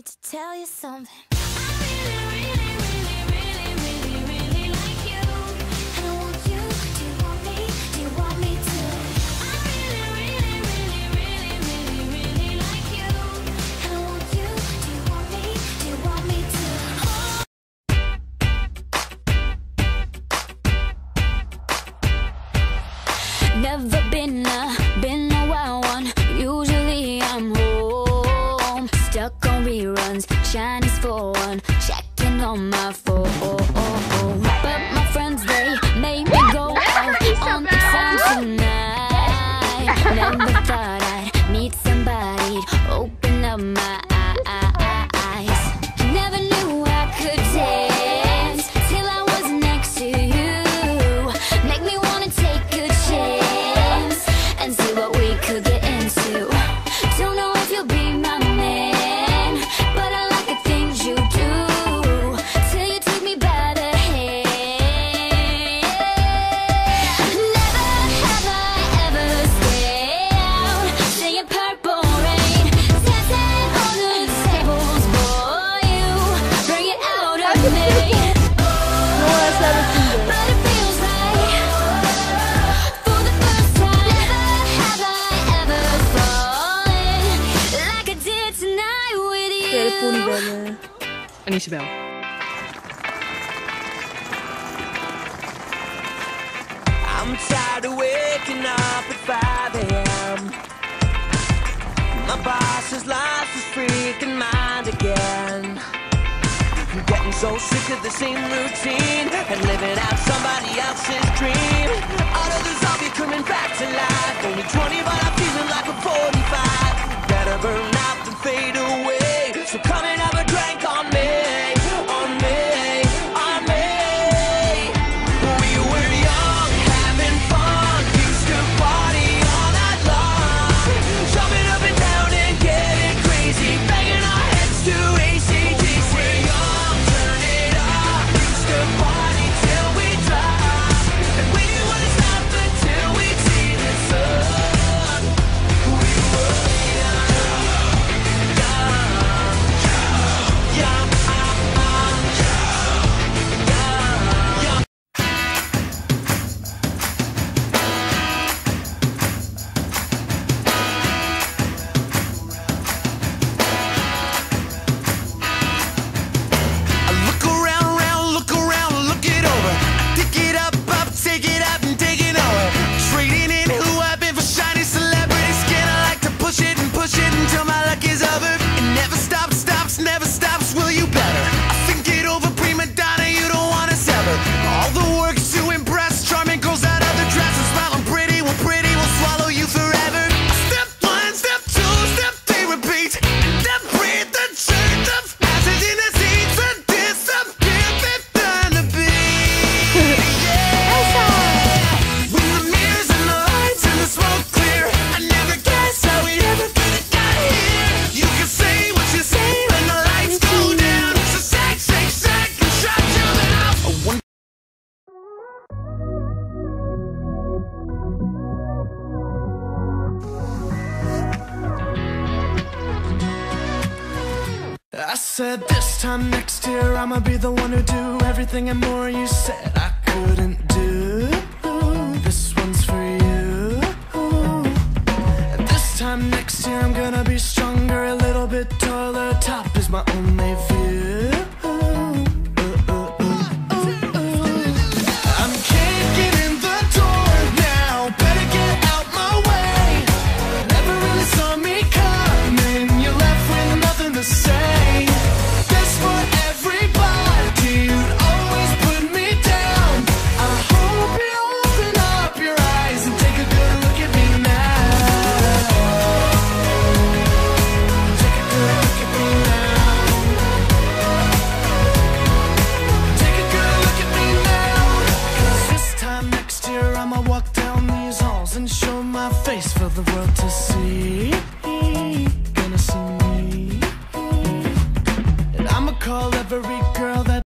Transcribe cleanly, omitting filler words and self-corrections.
need to tell you something. Never been a wild one. Usually I'm home, stuck on reruns, Chinese for one, checking on my phone. But my friends, they made me go out on the town tonight. Never thought I'd meet somebody, open up my eyes. Never knew I could dance till I was next to you. Make me wanna take a chance and see what we could get into. Don't know if you'll be my man, but I like the things you do. Till you took me by the hand. Never have I ever stayed out, singing Purple Rain, dancing on the tables for you. Bring it out of me. But it feels right for the first time. Never have I ever fallen like I did tonight with you. Telefoon bellen. Anisha bel. I'm tired of waking up at 5 a.m. My boss has lost his freaking mind again. I'm getting so sick of the same routine and living out somebody else's dream. All of the zombies coming back to life. Only 20 but I'm feeling like a 45. Better burn out than fade away. So come and have a drink on me, on me, on me. We were young, having fun, used to party all night long, jumping up and down and getting crazy, banging our heads to AC/DC. We're young, turn it up, used to party till we drop, and we didn't want to stop until we see the sun. We were young, young, young. I look around, look around, look it over. I pick it up, take it up and take it over. Trading in who I've been for shiny celebrity skin. I like to push it until my luck is over. It never stops, never stops, will you better? I think it over, prima donna, you don't wanna sever. All the work to impress, charming girls out of their dress and smiling pretty will swallow you forever. Step one, step two, step three, repeat. Step breathe, the change of passage in the seats, and disappear fifth on the beat. Yeah. When the mirrors and the lights and the smoke clear, I never guessed how we ever could have got here. You can say what you say when the lights go down. So shake, shake, shake, and shut your mouth. I said this time next year I'ma be the one who do everything and more you said I couldn't do. This one's for you. And this time next year I'm gonna be stronger, a little bit taller. Top is my only view. I'm kicking in the door now, better get out my way. Never really saw me coming, you're left with nothing to say. This for everybody, you'd always put me down. I hope you open up your eyes and take a good look at me now. Take a good look at me now. Take a good look at me now. 'Cause this time next year I'ma walk down these halls and show my face for the world to see.